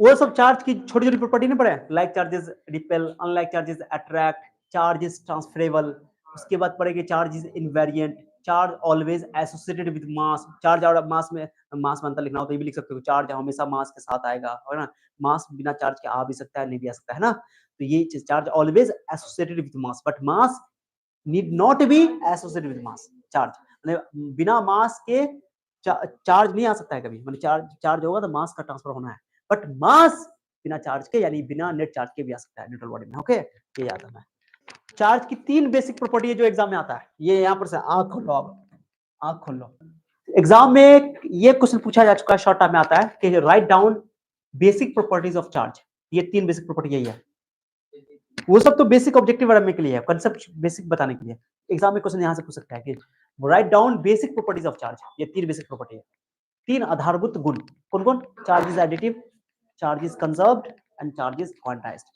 वो सब चार्ज की छोटी छोटी प्रॉपर्टी नहीं पड़े, like charges repel, unlike charges attract, charge is transferable, उसके बाद पड़ेगी charge is invariant, charge always associated with mass, charge और मास में मास में अंतर लिखना हो तो ये भी लिख सकते हो, चार्ज हमेशा मास के साथ आएगा, है ना, मास बिना चार्ज के आ भी सकता है, नहीं भी आ सकता है ना, तो ये चीज charge always associated with mass, but mass need not be associated with mass, charge बिना मास के चार्ज नहीं आ सकता है कभी, मतलब चार्ज होगा तो मास का ट्रांसफर होना है, बट मास बिना चार्ज के यानी बिना नेट चार्ज के भी आ सकता है न्यूट्रल बॉडी में, ओके, ये याद रखना है। चार्ज की 3 बेसिक प्रॉपर्टी है जो एग्जाम में आता है, ये यहां पर से आंख खोलो, अब आंख खोल लो, एग्जाम में ये क्वेश्चन पूछा जा चुका है, शॉर्ट टर्म में आता है कि write down basic properties of charge, ये 3 बेसिक प्रॉपर्टी यही है, वो सब तो बेसिक ऑब्जेक्टिव बनाने के लिए है, कांसेप्ट बेसिक बताने के लिए, एग्जाम में क्वेश्चन यहां से पूछ सकता है कि write down basic properties of charge, ये 3 बेसिक प्रॉपर्टी है, 3 आधारभूत गुण, कौन कौन, charge is additive, charge is conserved and charge is quantized.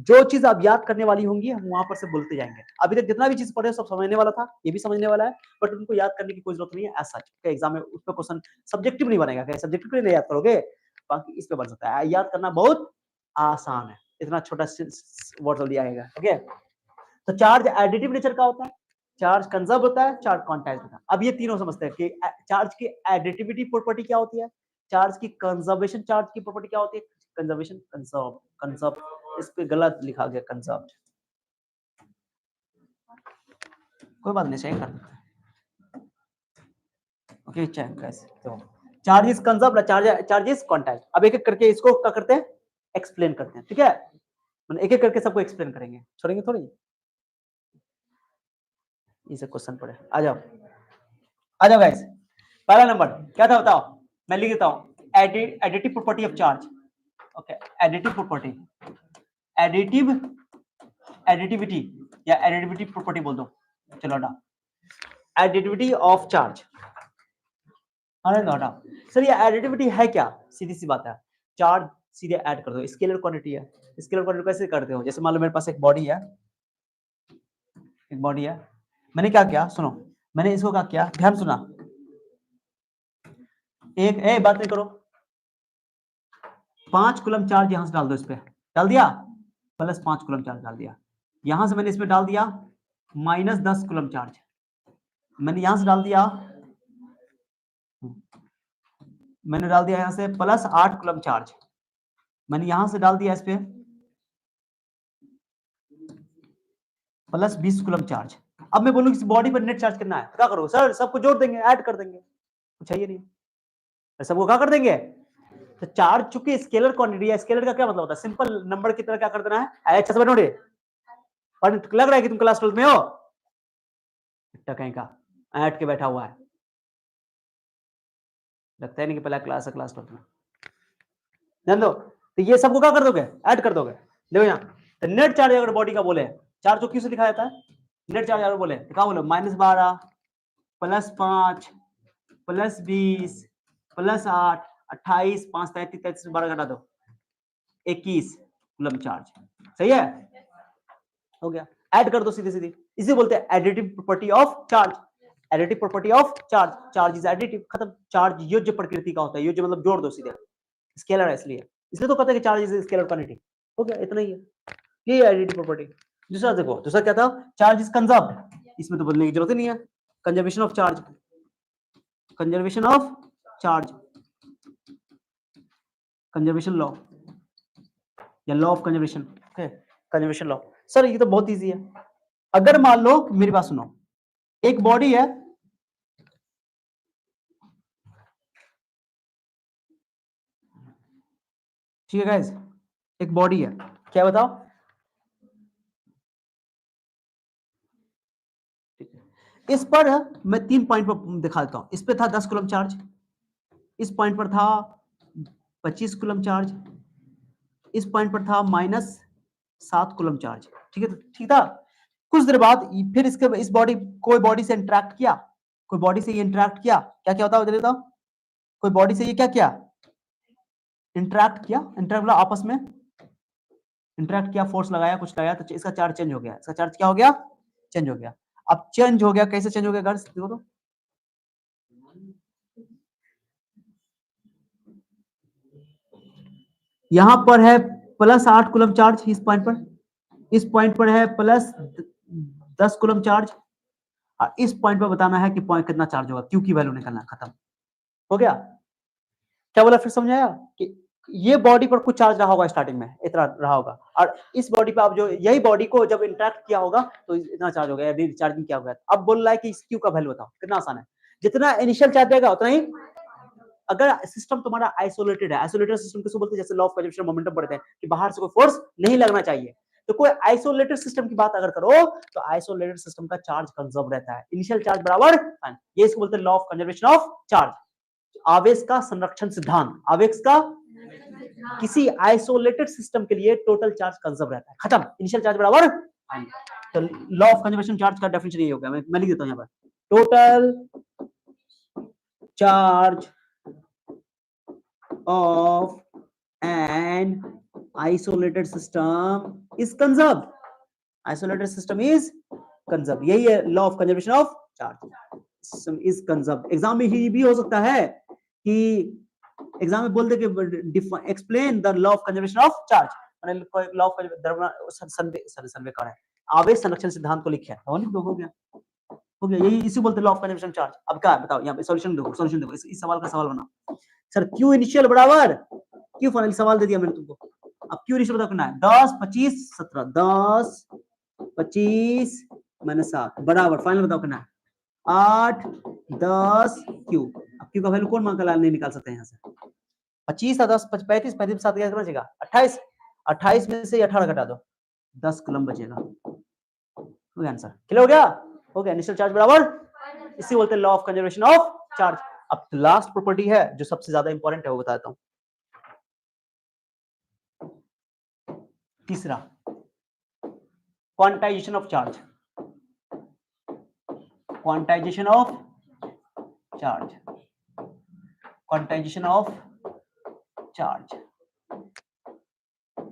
जो चीज आप याद करने वाली होंगी हम वहां पर से बोलते जाएंगे, अभी तक जितना भी चीज पढ़े सब समझने वाला था, ये भी समझने वाला है, बट उनको याद करने की कोई जरूरत नहीं है एज सच, एग्जाम में उस पर क्वेश्चन सब्जेक्टिव नहीं बनेगा, सब्जेक्टिव नहीं याद करोगे, बाकी इस पे बन सकता है, याद करना बहुत आसान है, इतना छोटा वर्ड दिया गया, ओके। तो चार्ज एडिटिव नेचर का होता है, चार्ज कंजर्व होता है, चार्ज क्वांटाइज्ड होता है। अब ये तीनों समझते हैं कि चार्ज की एडिटिविटी प्रॉपर्टी क्या होती है, चार्ज की कंजर्वेशन चार्ज की प्रॉपर्टी क्या होती है, कंजर्वेशन कंजर्व, कंजर्व इस पे गलत लिखा गया कंजर्व, कोई बात नहीं, चेक कर सकते हैं, ओके, चेक कैसे, तो charge is conserve, charge is quantized. अब एक एक करके इसको क्या करते हैं, एक्सप्लेन करते हैं, ठीक है, मतलब एक एक करके सबको एक्सप्लेन करेंगे, छोड़ेंगे थोड़ी, इसे क्वेश्चन पढ़े, आ जाओ गाइस, पहला नंबर क्या था बताओ, मैं लिख देता हूं, additive property of charge, okay, additive property, additive additivity या एडिटिविटी प्रॉपर्टी बोल दो, चलो हटा, एडिटिविटी ऑफ चार्ज, अरे हटा सर, ये एडिटिविटी है क्या, सीधी सी बात है, चार्ज सीधे ऐड कर दो, स्केलर क्वांटिटी है, स्केलर क्वांटिटी कैसे करते हो, जैसे मान लो मेरे पास एक बॉडी है, मैंने क्या किया, सुनो, मैंने इसको क्या किया, ध्यान सुना, एक बात नहीं करो, 5 कूलम चार्ज यहां से डाल दो, इस पे डाल दिया, प्लस 5 कूलम चार्ज डाल दिया, यहां से मैंने इसमें डाल दिया -10 कूलम चार्ज, मैंने यहां से डाल दिया, मैंने डाल दिया यहां से +8 कूलम चार्ज, मैंने यहां से डाल दिया इस पे +20 कूलम चार्ज। अब मैं बोलूं इस बॉडी पर नेट चार्ज करना है, क्या करो सर, सबको जोड़ देंगे, ऐड कर देंगे, कुछ चाहिए नहीं, सबको क्या कर देंगे, तो चार्ज चूंकि स्केलर क्वांटिटी है, स्केलर का क्या मतलब होता है, सिंपल नंबर की तरह क्या कर देना है, अच्छा समझ रहे, लग रहा है कि तुम क्लास 12 में हो, कहीं का ऐड के बैठा हुआ है, लगता है नहीं कि पहला क्लास है क्लास 12 में, ध्यान दो, तो ये सबको क्या कर दोगे, ऐड कर दोगे, देखो यहाँ, तो नेट चार्ज अगर बॉडी का बोले, चार्ज को किससे दिखाया जाता है, नेट चार्ज अगर बोले तो क्या बोलो, -12 +5 +20 +8 28 5 33 33 12 घटा दो, 21 कूलम चार्ज, सही है, हो गया, ऐड कर दो सीधे सीधे, इसे बोलते हैं additive property of charge, additive property of charge, charge is additive, खत्म, चार्ज योज्य प्रकृति का होता है, योज्य मतलब जोड़ दो सीधे, स्केलर है इसलिए तो कहते हैं कि चार्ज इज स्केलर क्वांटिटी, हो गया, इतना ही है, ये एडिटिव प्रॉपर्टी। दूसरा देखो, दूसरा क्या था, चार्ज इज कंजर्व्ड, इसमें तो बदलने की जरूरत ही नहीं है, conservation of charge, conservation of charge, conservation law या law of conservation, okay, conservation law, sir ये तो बहुत इजी है, अगर मान लो मेरी बात सुनो, एक बॉडी है, ठीक है गाइस, एक बॉडी है, क्या बताओ, इस पर मैं 3 पॉइंट पर दिखा देता हूं, इस पे था 10 कूलम चार्ज, इस पॉइंट पर था 25 कूलम चार्ज, इस पॉइंट पर था -7 कूलम चार्ज, ठीक है, ठीक था, कुछ देर बाद फिर इसके इस बॉडी कोई बॉडी से इंटरेक्ट किया, कोई बॉडी से ये इंटरेक्ट किया, क्या क्या होता है बताओ, कोई बॉडी से ये क्या किया, इंटरेक्ट किया, इंटरेक्ट मतलब आपस में इंटरेक्ट किया, फोर्स लगाया, कुछ लगाया, तो इसका चार्ज चेंज हो गया, इसका चार्ज क्या हो गया, चेंज हो गया, अब चेंज हो गया, कैसे चेंज हो गया गाइस देखो तो, यहां पर है +8 कूलम चार्ज इस पॉइंट पर, इस पॉइंट पर है +10 कूलम चार्ज, और इस पॉइंट पर बताना है कि पॉइंट कितना चार्ज होगा, क्यू की वैल्यू निकालना, खत्म हो गया। क्या बोला फिर समझाया कि ये बॉडी पर कुछ चार्ज रहा होगा स्टार्टिंग में, इतना रहा होगा, और इस बॉडी पे आप जो यही बॉडी को जब इंटरेक्ट किया होगा तो इतना चार्ज हो गया, रिचार्जिंग किया होगा। अब बोल रहा है कि इस क्यू का वैल्यू बताओ, कितना आसान है, जितना इनिशियल चार्ज देगा उतना ही। अगर सिस्टम तुम्हारा आइसोलेटेड है, आइसोलेटेड सिस्टम किसको बोलते हैं, जैसे लॉ ऑफ कंजर्वेशन मोमेंटम पढ़ते हैं कि बाहर से कोई फोर्स नहीं लगना चाहिए, तो कोई आइसोलेटेड सिस्टम की बात अगर करो तो आइसोलेटेड सिस्टम का चार्ज कंजर्व रहता है, इनिशियल चार्ज बराबर, ये इसको बोलते हैं law of conservation of charge, आवेश का संरक्षण सिद्धांत, आवेश का किसी आइसोलेटेड सिस्टम के लिए टोटल चार्ज कंजर्व रहता है, खत्म, इनिशियल चार्ज बराबर। तो लॉ ऑफ कंजर्वेशन चार्ज का डेफिनेशन ये हो गया, मैं लिख देता हूं यहां पर, total charge of an isolated system is conserved, isolated system is conserved, यही है law of conservation of charge, system is conserved. Exam में ही भी हो सकता है कि एग्जाम में बोल दे कि explain the law of conservation of charge, मैंने लॉ ऑफ संवे का है, आवेश संरक्षण सिद्धांत को लिखा है, हो गया, हो गया, यही इसी बोलते हैं लॉ ऑफ कंजर्वेशन चार्ज। अब क्या है बताओ, यहाँ पे सॉल्यूशन देखो, सॉल्यूशन देखो, इस सवाल का सवाल बनाओ सर, क्यू इनिशियल बराबर क्यू फाइनल, सवाल दे दिया मैंने तुमको, अब क्यू इनिशियल बताओ कितना है, 10 25 17, 10 25 -7 बराबर, फाइनल बताओ कितना है, 8 10 क्यू। अब क्यू का वैल्यू कौन मांग नहीं निकाल सकते हैं यहाँ से, 25 10 35 35 7 क्या बचेगा 28, 28 में से 18 घटा दो, 10 कूलम बचेगा, हो गया आंसर, क्लियर हो गया, हो गया, इनिशियल चार्ज बराबर, इसी बोलते हैं law of conservation of charge. अब लास्ट प्रॉपर्टी है जो सबसे ज्यादा इंपॉर्टेंट है, वो बताता हूं, तीसरा, quantization of charge, quantization of charge, quantization of charge,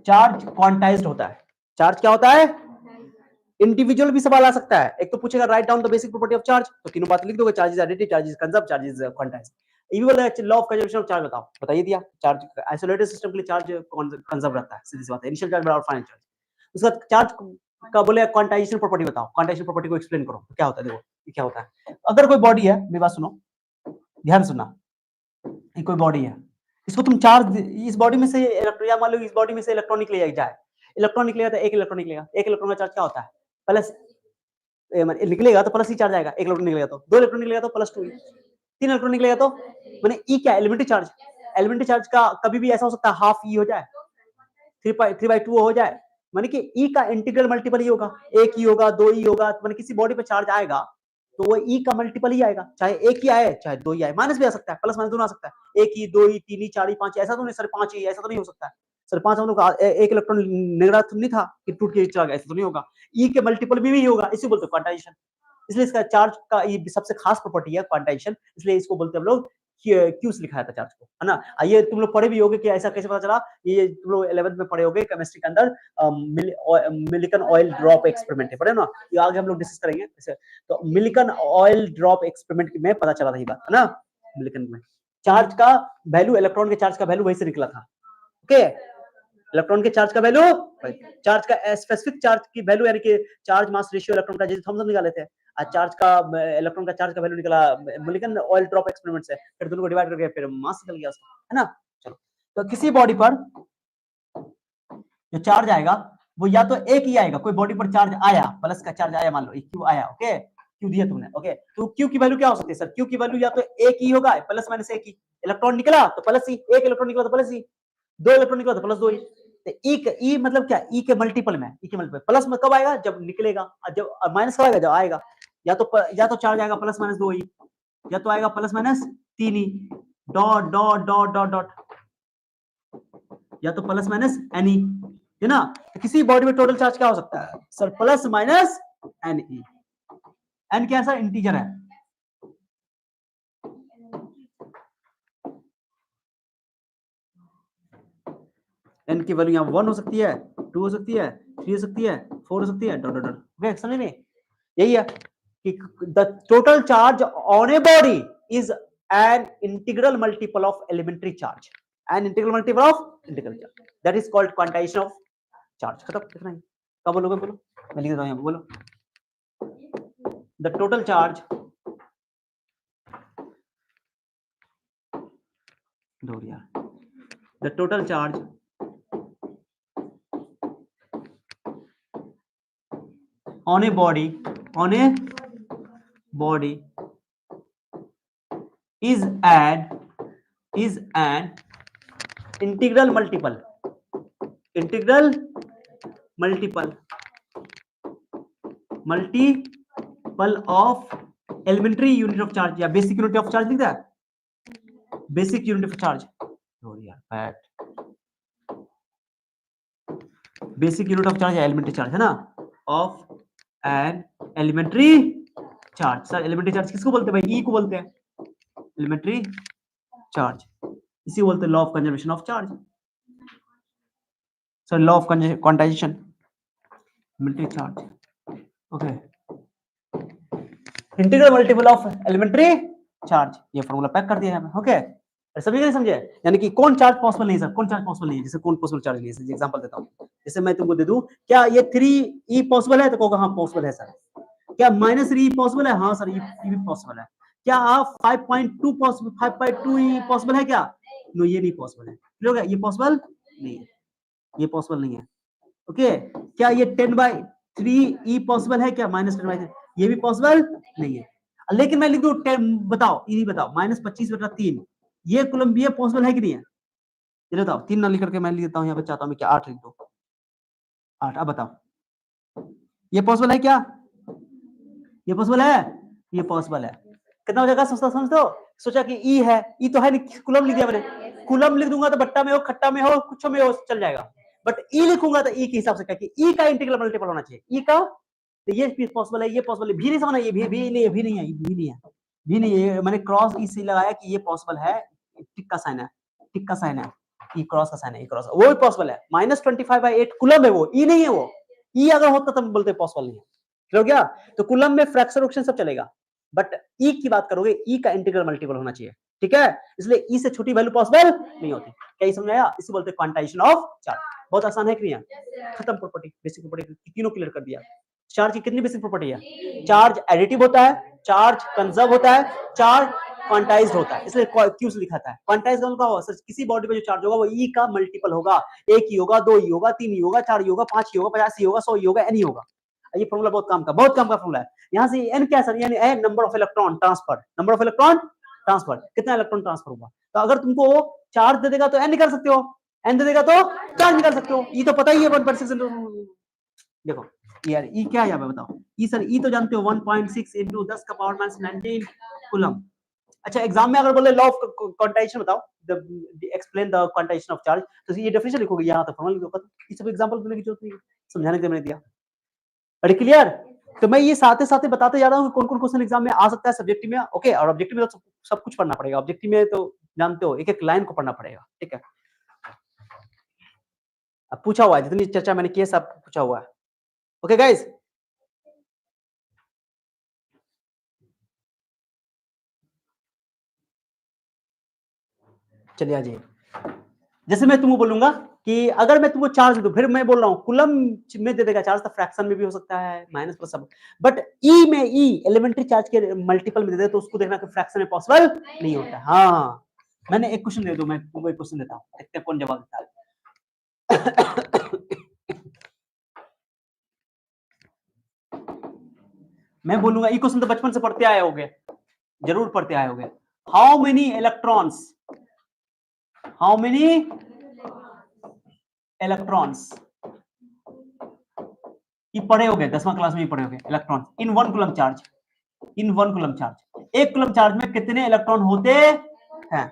charge quantized होता है, चार्ज क्या होता है, इंडिविजुअल भी सवाल आ सकता है, एक तो पूछेगा write down the basic property of charge, तो तीनों बात लिख दोगे, charge is additive, charge is conserve, charge is quantized. ये भी बोला है law of conservation of charge बताओ, बताइए दिया, चार्ज आइसोलेटेड सिस्टम के लिए चार्ज कंजर्व रहता है, सीधी सी बात है, इनिशियल चार्ज बराबर फाइनल चार्ज। उसके बाद चार्ज का बोले क्वांटाइजेशन प्रॉपर्टी बताओ, क्वांटाइजेशन प्रॉपर्टी को एक्सप्लेन करो, तो क्या होता है, देखो ये क्या होता है, अगर कोई बॉडी है, मेरी बात सुनो, ध्यान सुनना, ये कोई बॉडी है, इसको तुम चार्ज, इस बॉडी में से इलेक्ट्रॉन, या मान लो इस बॉडी में से इलेक्ट्रॉन निकले जाए, इलेक्ट्रॉन निकलेगा तो एक इलेक्ट्रॉन निकलेगा, एक इलेक्ट्रॉन का चार्ज क्या होता है, प्लस, निकलेगा तो प्लस ही चार्ज आएगा, एक इलेक्ट्रॉन निकलेगा तो, दो इलेक्ट्रॉन निकलेगा तो +2, तीन इलेक्ट्रॉन निकलेगा तो, माने ई क्या, एलिमेंट्री चार्ज, एलिमेंट्री चार्ज का कभी भी ऐसा हो सकता है हाफ ई हो जाए, 3/2 हो जाए, माने कि ई का इंटीग्रल मल्टीपल ही होगा, एक ही होगा, दो ही होगा, माने किसी बॉडी पे चार्ज आएगा तो वो ई का मल्टीपल ही आएगा, चाहे एक ही आए चाहे दो ही आए, माइनस भी आ सकता है, प्लस माइनस दोनों आ सकता है, एक ही, दो ही, तीन ही, चार ही, पांच, ऐसा तो नहीं सर, पांच ही, ऐसा तो नहीं हो सकता है सर, पांच हम लोग एक इलेक्ट्रॉन निगड़ा तो नहीं था कि टूट के चला गया, ऐसा तो नहीं होगा, ई के मल्टीपल भी होगा, इसी बोलते हैं क्वांटाइजेशन, इसलिए इसका चार्ज का ये सबसे खास प्रॉपर्टी है क्वांटाइजेशन, इसलिए इसको बोलते हैं हम लोग क्यू से लिखा जाता है चार्ज को, है ना। ये तुम लोग पढ़े भी होगे कि ऐसा कैसे पता चला, ये तुम लोग 11th में पढ़े होगे केमिस्ट्री के अंदर, मिलिकन ऑयल ड्रॉप एक्सपेरिमेंट है, पढ़े ना, ये आगे हम लोग डिस्कस करेंगे ऐसे, तो मिलिकन ऑयल ड्रॉप एक्सपेरिमेंट में पता चला था ये बात, है ना, मिलिकन में चार्ज का वैल्यू, इलेक्ट्रॉन के चार्ज का वैल्यू वही से निकला था, ओके, इलेक्ट्रॉन के चार्ज का वैल्यू, चार्ज का स्पेसिफिक चार्ज की वैल्यू, यानी कि चार्ज मास रेशियो इलेक्ट्रॉन का, जैसे थॉमसन निकाले थे, चार्ज का, इलेक्ट्रॉन का चार्ज का वैल्यू निकला मिलिकन ऑयल ड्रॉप एक्सपेरिमेंट से, फिर दोनों को डिवाइड करके फिर मास निकल गया उसका, है ना। चलो, तो किसी बॉडी पर जो चार्ज आएगा वो या तो एक ही आएगा, कोई बॉडी पर चार्ज आया, प्लस का चार्ज आया, मान लो क्यू आया, ओके, क्यू दिया तुमने, ओके, तो क्यू की वैल्यू क्या हो सकती है सर, क्यू की वैल्यू या तो एक ही होगा, प्लस माइनस एक ही, इलेक्ट्रॉन निकला तो प्लस ही, एक इलेक्ट्रॉन निकला तो प्लस ही, दो इलेक्ट्रॉन निकला तो प्लस दो ही, ई मतलब क्या, ई के मल्टीपल में, ई के मल्टीपल, प्लस में कब आएगा जब निकलेगा, जब माइनस कब आएगा जब आएगा, या तो चार्ज आएगा प्लस माइनस दो ही, या तो आएगा प्लस माइनस तीन ही, dot dot dot dot dot, या तो प्लस माइनस एन ई, है ना। तो किसी बॉडी में टोटल चार्ज क्या हो सकता है sir, plus minus N E, N क्या सर, इंटीजर है, एन की वैल्यू यहाँ 1 हो सकती है, 2 हो सकती है, 3 हो सकती है, 4 हो सकती है, डॉट डॉट डॉट, ओके, समझ में, यही है कि the total charge on a body is an integral multiple of elementary charge, an integral multiple of integral charge, that is called quantisation of charge. खत्म, इतना ही। कब बोलोगे? बोलो, मैं लिख देता हूं यहाँ पे, बोलो। The total charge, the total charge on a body is an integral multiple of elementary unit of charge या basic unit of charge लिखता है, basic unit of charge, basic unit of charge या elementary charge है ना, of an elementary charge। Sir elementary charge किसको बोलते हैं भाई? E को बोलते हैं elementary charge, इसी बोलते हैं law of conservation of charge, sir law of quantization elementary charge। Okay, integral multiple of elementary charge, ये फॉर्मूला पैक कर दिया है। ओके, सभी नहीं समझे? यानी कि कौन चार्ज पॉसिबल नहीं सर, कौन चार्ज पॉसिबल नहीं है, जैसे कौन पॉसिबल चार्ज नहीं है। एग्जांपल देता हूं, जैसे मैं तुमको दे दूं, क्या ये 3e पॉसिबल है? तो कहोगे हाँ पॉसिबल है सर। क्या -3e पॉसिबल है? हाँ सर ये भी पॉसिबल है। क्या आप 5.2 पॉसिबल, 5.2e पॉसिबल है क्या? नो, ये नहीं पॉसिबल है। लोग ये पॉसिबल नहीं है, ये पॉसिबल नहीं है। ओके, क्या ये 10/3e पॉसिबल है क्या? -10/3 ये भी पॉसिबल नहीं है। लेकिन मैं लिख दूं 10, बताओ, ये बताओ, -25/3 ये कूलम भी पॉसिबल है कि नहीं है? ये बताओ, 3 ना लिख करके मैं लिख देता हूं, यहाँ पे चाहता हूं मैं क्या 8 लिख दो, 8। अब बताओ ये पॉसिबल है क्या? ये पॉसिबल है, ये पॉसिबल है। कितना हो जाएगा? समझते हो? सोचा कि ई है, ई तो है नहीं, कूलम लिख दिया मैंने। कूलम लिख दूंगा तो बट्टा में हो, खट्टा में हो, कुछ में हो, चल जाएगा। बट ई लिखूंगा तो ई के हिसाब से क्या कि ई का इंटीग्रल मल्टीपल होना चाहिए, ई का। तो ये पॉसिबल है, ये पॉसिबल है, भी नहीं समझना, ये भी नहीं है, भी नहीं है, भी नहीं है, भी नहीं है। मैंने क्रॉस इसी लगाया कि ये पॉसिबल है, टिक का साइन है, टिक का साइन है, ई क्रॉस का साइन है, ई क्रॉस वो भी पॉसिबल है। -25/8 कूलम है वो, ई नहीं है वो। ई अगर होता तब बोलते पॉसिबल नहीं है। हो गया? तो कूलम में फ्रैक्शन ऑप्शन सब चलेगा, बट ई की बात करोगे, ई का इंटीग्रल मल्टीपल होना चाहिए, ठीक है? इसलिए ई से छोटी वैल्यू पॉसिबल नहीं होती। क्या ये समझ आया? इसे बोलते हैं क्वांटाइजेशन ऑफ चार्ज। बहुत आसान है कि नहीं? खत्म प्रॉपर्टी, बेसिक प्रॉपर्टी तीनों क्लियर कर दिया। चार्ज की कितनी बेसिक प्रॉपर्टी है? चार्ज एडिटिव होता है, चार्ज कंजर्व होता है, चार्ज क्वांटाइज्ड होता है। इसलिए क्यू से लिखा था क्वांटाइज्ड होगा, किसी बॉडी पे जो चार्ज होगा वो ई का मल्टीपल होगा। 1 ही होगा, 2 ही होगा, 3 ही होगा, 4 ही होगा, 5 ही होगा, 50 ही होगा, 100 ही होगा, एन ही होगा। ये फॉर्मूला बहुत काम का फॉर्मूला है। यहाँ से एन क्या सर? यानी number of electron transfer, number of electron transfer, कितना इलेक्ट्रॉन ट्रांसफर होगा। तो अगर तुमको चार्ज दे देगा तो एन निकाल सकते हो, एन दे देगा तो चार्ज निकाल सकते हो। ये तो पता ही है 1/6। देखो यार ई क्या है यहाँ पे बताओ? ई सर ई तो जानते हो 1.6 into 10 का पावर -19 कूलम। अच्छा, एग्जाम में अगर बोले लॉ ऑफ क्वांटाइजेशन बताओ, explain the quantization of charge, तो ये डेफिनेशन लिखोगे, यहाँ तक फॉर्मूला लिखोगे। ये सब एग्जांपल देने की जरूरत नहीं है, समझाने के लिए मैंने दिया। अरे क्लियर? तो मैं ये साथ साथ बताते जा रहा हूँ कौन कौन क्वेश्चन एग्जाम में आ सकता है सब्जेक्टिव में। ओके, और ऑब्जेक्टिव में तो सब कुछ पढ़ना पड़ेगा। ऑब्जेक्टिव में तो जानते हो एक एक लाइन को पढ़ना पड़ेगा, ठीक है? अब पूछा हुआ है, जितनी चर्चा मैंने की है सब पूछा हुआ है। ओके गाइस, चलिए आ जाइए। जैसे मैं तुमको बोलूंगा कि अगर मैं तुमको चार्ज दूं, फिर मैं बोल रहा हूँ कूलम में दे देगा चार्ज, तो फ्रैक्शन में भी हो सकता है, माइनस प्लस सब। बट ई में, ई एलिमेंट्री चार्ज के मल्टीपल में दे दे तो उसको देखना कि फ्रैक्शन में पॉसिबल नहीं होता। हाँ, मैंने एक क्वेश्चन दे दो, मैं तुमको एक क्वेश्चन देता हूँ, देखते हैं कौन जवाब देता है। मैं बोलूंगा, ये क्वेश्चन तो बचपन से पढ़ते आए होगे, जरूर पढ़ते आए होगे। How many electrons, how many electrons, ये पढ़े होगे 10वां क्लास में ही पढ़े होगे। Electron in 1 coulomb charge, in 1 coulomb charge, 1 coulomb charge में कितने इलेक्ट्रॉन होते हैं?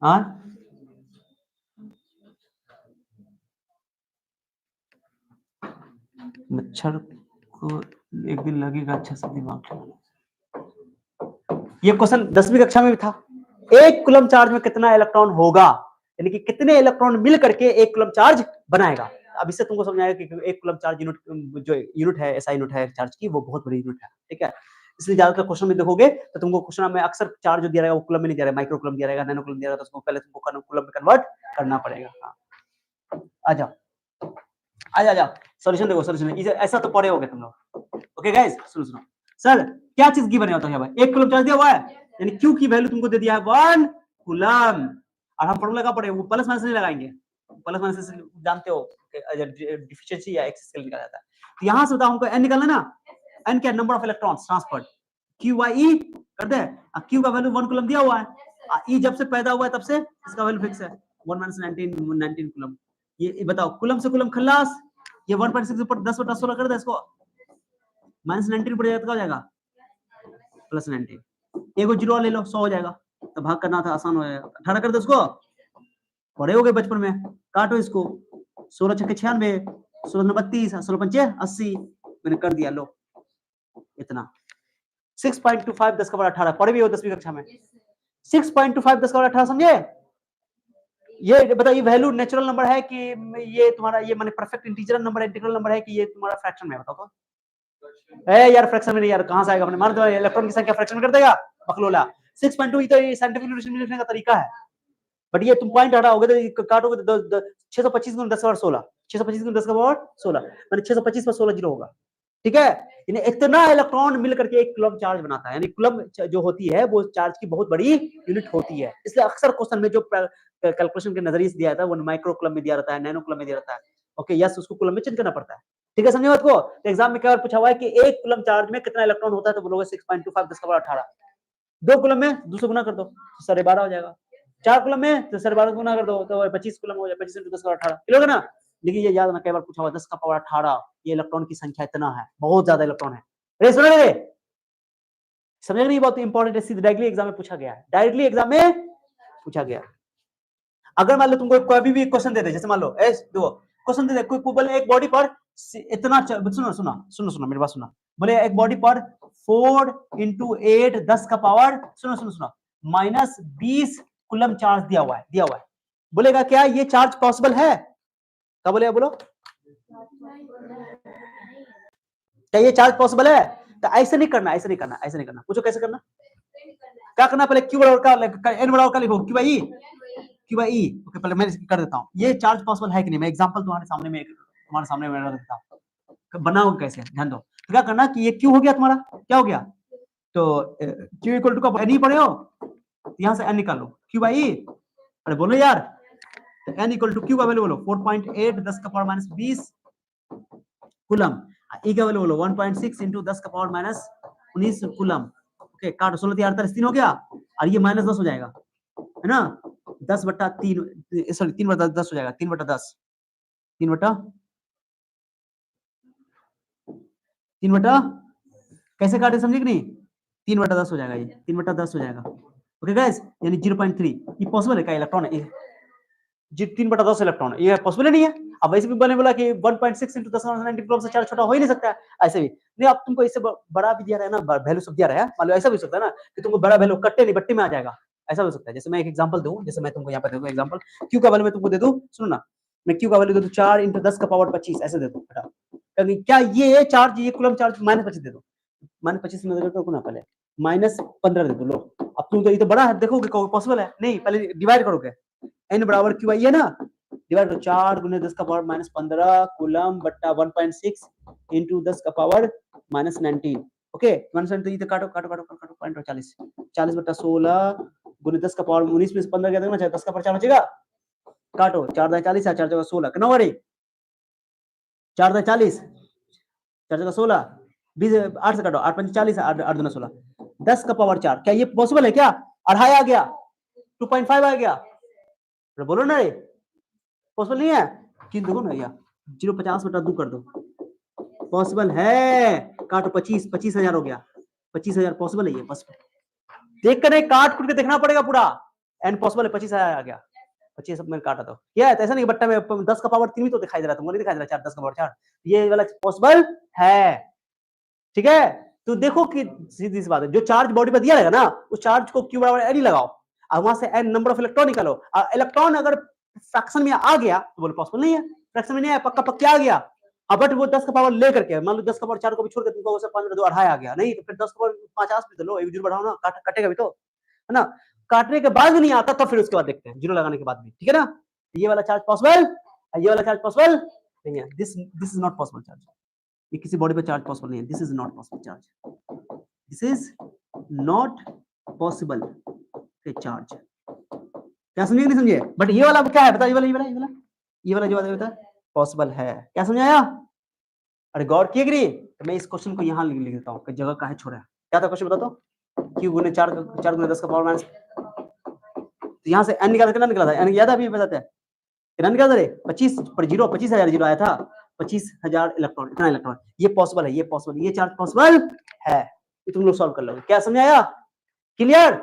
हाँ, मच्छर को एक दिन लगेगा अच्छा सा दिमाग लगाना। ये क्वेश्चन 10वीं कक्षा में भी था। 1 कूलम चार्ज में कितना इलेक्ट्रॉन होगा, यानी कि कितने इलेक्ट्रॉन मिल करके 1 कूलम चार्ज बनाएगा। अब इससे तुमको समझ आएगा कि 1 कूलम चार्ज यूनिट, जो यूनिट है, ऐसा यूनिट है चार्ज की, वो बहुत बड़ी यूनिट है, ठीक है? इसलिए ज्यादातर क्वेश्चन में देखोगे तो तुमको क्वेश्चन में अक्सर चार्ज जो दिया रहेगा वो कूलम में नहीं दिया रहेगा, माइक्रो कूलम दिया रहेगा, नैनो कूलम दिया रहेगा, तो उसको पहले तुमको कूलम में कन्वर्ट करना पड़ेगा। हाँ, आ जाओ आ जाओ सॉल्यूशन देखो, सॉल्यूशन ऐसा तो पढ़े होगे तुम लोग। ओके गाइस, सुनो सर क्या चीज गिवन होता है भाई, 1 कूलम चार्ज दिया हुआ है, यानी क्यू की वैल्यू तुमको दे दिया है 1 कूलम, और हम फॉर्मूला का पढ़े वो प्लस माइनस नहीं लगाएंगे, प्लस माइनस जानते हो डिफिशिएंसी या एक्सेस के लिए निकाला जाता है। तो यहां से बताओ हमको एन निकालना ना, एन क्या number of electrons transferred, Q by E कर दे, क्यू का वैल्यू 1 कूलम दिया हुआ है, ई जब से पैदा हुआ है तब से इसका वैल्यू फिक्स है 1 माइनस 19 कूलम। ये बताओ कूलम से कूलम खल्लास, ये 1.6 ऊपर 10/16 कर दे इसको, माइनस 19 पड़ जाएगा तो क्या हो जाएगा प्लस 19, एगो जीरो ले लो 100 हो जाएगा, तो भाग करना था आसान हो जाएगा, 18 कर दो इसको, पढ़े हो गए बचपन में, काटो इसको, 16 छक्के 96, 16 32, 16 पंचे 80, मैंने कर दिया, लो इतना 6.25 10 का बड़ा 18 पढ़े भी हो 10वीं कक्षा में, 6.25 10 का बड़ा 18 समझे। ये बताइए वैल्यू नेचुरल नंबर है कि ये तुम्हारा ये माने परफेक्ट इंटीजर नंबर है, इंटीग्रल नंबर है कि ये तुम्हारा फ्रैक्शन में है, बताओ तो। ए यार फ्रैक्शन में नहीं यार, कहां से आएगा, अपने मान दो इलेक्ट्रॉन की संख्या फ्रैक्शन में कर देगा बकलोला, 6.2 तो ये साइंटिफिक नोटेशन में लिखने का तरीका है, बट ये तुम पॉइंट हटाओगे तो काटोगे तो 625 गुना 10 का पावर 16, 625 गुना 10 का पावर 16 माने 625 पर 16 जीरो होगा, ठीक है। यानी इतना इलेक्ट्रॉन मिल करके एक कूलम चार्ज बनाता है, यानी कूलम जो होती है वो चार्ज की बहुत बड़ी यूनिट होती है, इसलिए अक्सर क्वेश्चन में जो कैलकुलेशन के नजरिए से दिया जाता है वो माइक्रो कूलम में दिया रहता है, नैनो कूलम में दिया रहता है, ओके यस उसको कूलम में चेंज करना पड़ता है, ठीक है समझे बात को। तो एग्जाम में क्या पूछा हुआ है कि एक कूलम चार्ज में कितना इलेक्ट्रॉन होता है, तो बोलोगे 6.25 10 का पावर 18, 2 कूलम में 200 गुना कर दो 12.5 हो जाएगा, 4 कूलम में तो 12.5 गुना कर दो तो 25 कूलम हो जाएगा, 25 into 10 का पावर 18 किलोगे ना। लेकिन ये याद ना कई बार पूछा हुआ 10 का पावर 18 ये इलेक्ट्रॉन की संख्या इतना है, बहुत ज्यादा इलेक्ट्रॉन है, अरे सुन रहे समझ नहीं, बहुत इंपॉर्टेंट है, सीधे डायरेक्टली एग्जाम में पूछा गया है, डायरेक्टली एग्जाम में पूछा गया। अगर मान लो तुमको कोई भी क्वेश्चन दे दे, जैसे मान लो दो क्वेश्चन दे दे, कोई बोले एक बॉडी पर इतना, सुनो मेरी बात सुना, बोले एक बॉडी पर 4 into 8 10 का पावर सुनो माइनस 20 कूलम चार्ज दिया हुआ है, बोलेगा क्या ये चार्ज पॉसिबल है, क्या बोलेगा बोलो, क्या ये चार्ज पॉसिबल है। तो ऐसे नहीं करना, पूछो कैसे करना, क्या करना, पहले क्यू बराबर का एन बराबर का लिखो क्यू बाई ई, ओके पहले मैं कर देता हूं, ये चार्ज पॉसिबल है कि नहीं, मैं एग्जांपल तुम्हारे सामने मैं रख देता हूं, बनाओ कैसे, ध्यान दो। तो क्या करना कि ये क्यू हो गया तुम्हारा, क्या हो गया, तो क्यू इक्वल टू का एन ही पढ़े हो, यहां से एन निकाल लो क्यू बाई ई, अरे बोलो यार, तो एन इक्वल टू क्यू का वैल्यू बोलो 4.8 10 का पावर माइनस 20 कूलम, ई का वैल्यू बोलो 1.6 into 10 का पावर माइनस 19 कूलम, ओके काटो 16 38 3 हो गया, और ये माइनस 10 हो जाएगा, है ना, 10/3 सॉरी 3/10 हो जाएगा, 3/10 3 बटा कैसे काटे समझे कि नहीं, 3/10 हो जाएगा, ये 3/10 हो जाएगा, ओके गाइस, यानी 0.3 ये पॉसिबल है क्या, इलेक्ट्रॉन है जी 3/10 इलेक्ट्रॉन है, ये पॉसिबल नहीं है। अब वैसे भी मैंने बोला कि 1.6 into 10⁻⁹ कूलम से चार्ज छोटा हो ही नहीं सकता है, ऐसे भी नहीं, अब तुमको इससे बड़ा भी दिया रहा है ना, वैल्यू सब दिया रहा है, मान लो ऐसा भी हो सकता है ना कि तुमको बड़ा वैल्यू कट्टे नहीं बट्टे में आ जाएगा, ऐसा हो सकता है। जैसे मैं एक एग्जांपल दूं, जैसे मैं तुमको यहाँ पर दूं एग्जांपल, क्यू का वैल्यू मैं तुमको दे दूं, सुनो ना, मैं क्यू का वैल्यू दे दूं 4 into 10 का पावर 25 ऐसे दे दूं, क्या ये चार्ज ये कूलम चार्ज -25 दे दो, -25 में देखो ना, पहले -15 दे दो, लो अब तुम तो ये तो बड़ा है, देखोगे पॉसिबल है नहीं, पहले डिवाइड करोगे, n बराबर क्यू आई है ना, डिवाइड करो 4 गुने 10 का पावर -15 कूलम बट्टा 1.6 into 10 का पावर -19, ओके 1 काटो 40 40/16 गुने 10 का पावर 19 में से 15 गया, देखना चाहिए 10 का पावर 4 बचेगा, काटो 4 × 40 4 × 16 कितना बड़ी 4 × 40 4 × 16 20 8 से काटो 8 × 5 40 8 दूना 16 10 का पावर 4, क्या ये पॉसिबल है क्या, अढ़ाई आ गया 2.5 आ गया, बोलो ना रे पॉसिबल नहीं है, किन देखो ना यार 0.50/2 कर दो, पॉसिबल है, काटो 25,000 हो गया, 25,000 पॉसिबल है, ये बस देख कर काट कुट के देखना पड़ेगा पूरा, एन पॉसिबल है 25,000 आ गया, 25 में काटा तो क्या है, ऐसा नहीं बट्टा में 10 का पावर 3 भी तो दिखाई दे रहा है, तुमको नहीं दिखाई दे रहा 4 10 का पावर 4, ये वाला पॉसिबल है, ठीक है। तो देखो कि सीधी सी बात है, जो चार्ज बॉडी पर दिया रहेगा ना उस चार्ज को क्यू बराबर एन ही लगाओ, और वहां से एन नंबर ऑफ इलेक्ट्रॉन निकालो, इलेक्ट्रॉन अगर फ्रैक्शन में आ गया तो बोलो पॉसिबल नहीं है, फ्रैक्शन में नहीं आया पक्का पक्का आ गया, अब बट वो 10 का पावर ले करके, मान लो 10 का पावर 4 को भी छोड़ के तुमको उसे 15 दो 2.5 आ गया, नहीं तो फिर 10 का पावर 50 भी तो लो, एक जीरो बढ़ाओ ना, कटेगा भी तो, है ना? काटने के बाद भी नहीं आता, तो फिर उसके बाद देखते हैं जीरो लगाने के बाद भी, ठीक है ना? ये वाला चार्ज पॉसिबल, ये वाला चार्ज पॉसिबल नहीं है, this is not possible charge, ये किसी बॉडी पे चार्ज पॉसिबल नहीं है, this is not possible charge, this is not possible charge. क्या समझे कि नहीं समझे? बट ये वाला क्या है बता, ये वाला जो वाला पॉसिबल है, क्या समझाया? अरे गौर किए कि नहीं? तो मैं इस क्वेश्चन को यहाँ लिख देता हूँ, जगह काहे छोड़ा है, क्या था क्वेश्चन बता तो? क्यू गुने 4 गुने 10 का पावर माइनस, तो यहाँ से n निकाला, कितना निकला था? n याद है अभी बताते हैं, कितना निकला था रे? 25 पर जीरो, 25,000 जीरो आया था, 25,000 इलेक्ट्रॉन, इतना इलेक्ट्रॉन, ये पॉसिबल है, ये पॉसिबल, ये चार्ज पॉसिबल है, ये तुम लोग सॉल्व कर लोगे। क्या समझाया? क्लियर?